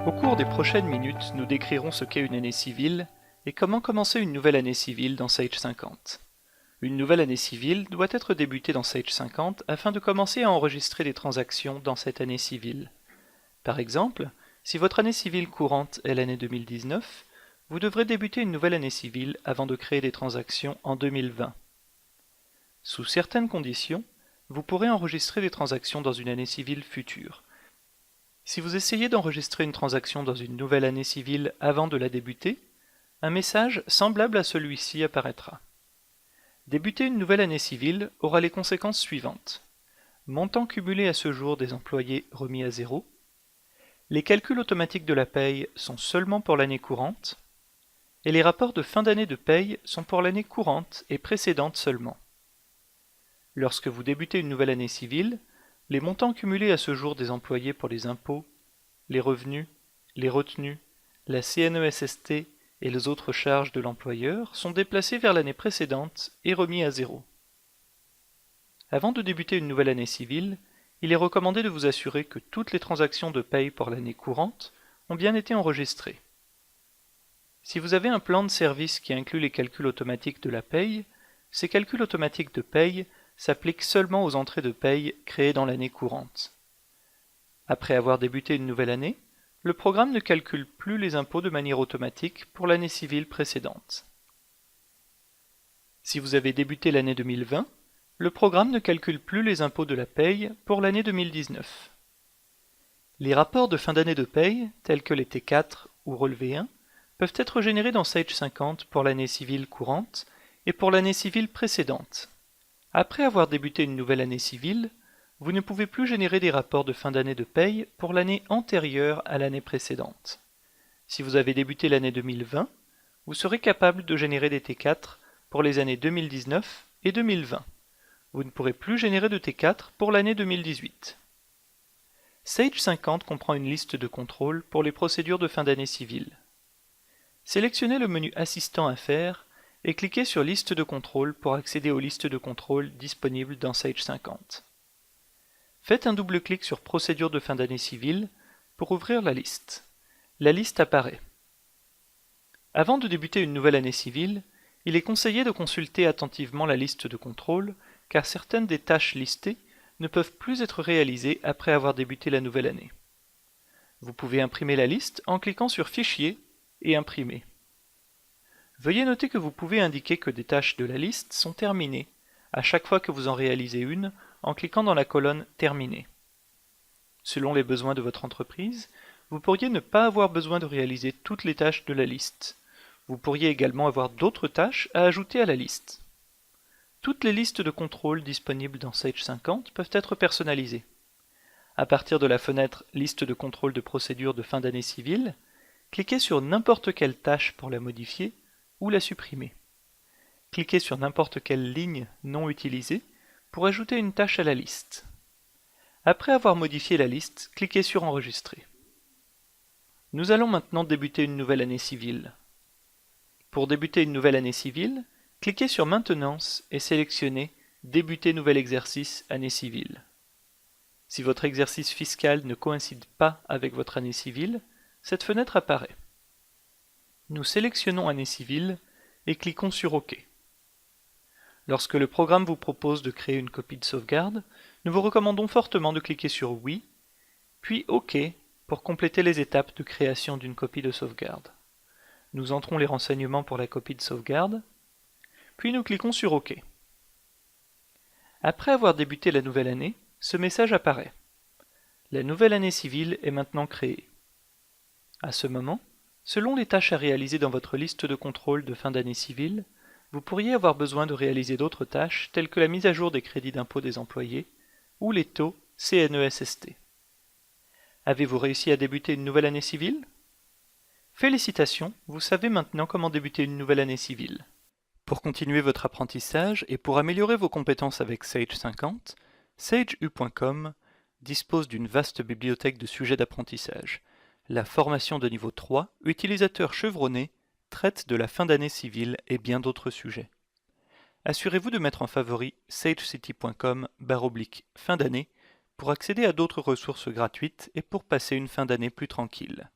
Au cours des prochaines minutes, nous décrirons ce qu'est une année civile et comment commencer une nouvelle année civile dans Sage 50. Une nouvelle année civile doit être débutée dans Sage 50 afin de commencer à enregistrer des transactions dans cette année civile. Par exemple, si votre année civile courante est l'année 2019, vous devrez débuter une nouvelle année civile avant de créer des transactions en 2020. Sous certaines conditions, vous pourrez enregistrer des transactions dans une année civile future. Si vous essayez d'enregistrer une transaction dans une nouvelle année civile avant de la débuter, un message semblable à celui-ci apparaîtra. Débuter une nouvelle année civile aura les conséquences suivantes. Montant cumulé à ce jour des employés remis à zéro. Les calculs automatiques de la paye sont seulement pour l'année courante. Et les rapports de fin d'année de paye sont pour l'année courante et précédente seulement. Lorsque vous débutez une nouvelle année civile, les montants cumulés à ce jour des employés pour les impôts, les revenus, les retenues, la CNESST et les autres charges de l'employeur sont déplacés vers l'année précédente et remis à zéro. Avant de débuter une nouvelle année civile, il est recommandé de vous assurer que toutes les transactions de paye pour l'année courante ont bien été enregistrées. Si vous avez un plan de service qui inclut les calculs automatiques de la paye, ces calculs automatiques de paye s'appliquent seulement aux entrées de paye créées dans l'année courante. Après avoir débuté une nouvelle année, le programme ne calcule plus les impôts de manière automatique pour l'année civile précédente. Si vous avez débuté l'année 2020, le programme ne calcule plus les impôts de la paye pour l'année 2019. Les rapports de fin d'année de paye, tels que les T4 ou relevé 1, peuvent être générés dans Sage 50 pour l'année civile courante et pour l'année civile précédente. Après avoir débuté une nouvelle année civile, vous ne pouvez plus générer des rapports de fin d'année de paye pour l'année antérieure à l'année précédente. Si vous avez débuté l'année 2020, vous serez capable de générer des T4 pour les années 2019 et 2020. Vous ne pourrez plus générer de T4 pour l'année 2018. Sage 50 comprend une liste de contrôle pour les procédures de fin d'année civile. Sélectionnez le menu Assistant à faire et cliquez sur Liste de contrôle pour accéder aux listes de contrôle disponibles dans Sage 50. Faites un double-clic sur Procédure de fin d'année civile pour ouvrir la liste. La liste apparaît. Avant de débuter une nouvelle année civile, il est conseillé de consulter attentivement la liste de contrôle car certaines des tâches listées ne peuvent plus être réalisées après avoir débuté la nouvelle année. Vous pouvez imprimer la liste en cliquant sur Fichier et Imprimer. Veuillez noter que vous pouvez indiquer que des tâches de la liste sont terminées à chaque fois que vous en réalisez une en cliquant dans la colonne Terminer. Selon les besoins de votre entreprise, vous pourriez ne pas avoir besoin de réaliser toutes les tâches de la liste. Vous pourriez également avoir d'autres tâches à ajouter à la liste. Toutes les listes de contrôle disponibles dans Sage 50 peuvent être personnalisées. À partir de la fenêtre Liste de contrôle de procédure de fin d'année civile, cliquez sur n'importe quelle tâche pour la modifier ou la supprimer. Cliquez sur n'importe quelle ligne non utilisée pour ajouter une tâche à la liste. Après avoir modifié la liste, cliquez sur Enregistrer. Nous allons maintenant débuter une nouvelle année civile. Pour débuter une nouvelle année civile, cliquez sur Maintenance et sélectionnez Débuter nouvel exercice année civile. Si votre exercice fiscal ne coïncide pas avec votre année civile, cette fenêtre apparaît. Nous sélectionnons Année civile et cliquons sur OK. Lorsque le programme vous propose de créer une copie de sauvegarde, nous vous recommandons fortement de cliquer sur Oui, puis OK pour compléter les étapes de création d'une copie de sauvegarde. Nous entrons les renseignements pour la copie de sauvegarde, puis nous cliquons sur OK. Après avoir débuté la nouvelle année, ce message apparaît. La nouvelle année civile est maintenant créée. À ce moment, selon les tâches à réaliser dans votre liste de contrôle de fin d'année civile, vous pourriez avoir besoin de réaliser d'autres tâches telles que la mise à jour des crédits d'impôt des employés ou les taux CNESST. Avez-vous réussi à débuter une nouvelle année civile? Félicitations, vous savez maintenant comment débuter une nouvelle année civile. Pour continuer votre apprentissage et pour améliorer vos compétences avec Sage 50, sageu.com dispose d'une vaste bibliothèque de sujets d'apprentissage. La formation de niveau 3, utilisateur chevronné, traite de la fin d'année civile et bien d'autres sujets. Assurez-vous de mettre en favori sagecity.com/fin d'année pour accéder à d'autres ressources gratuites et pour passer une fin d'année plus tranquille.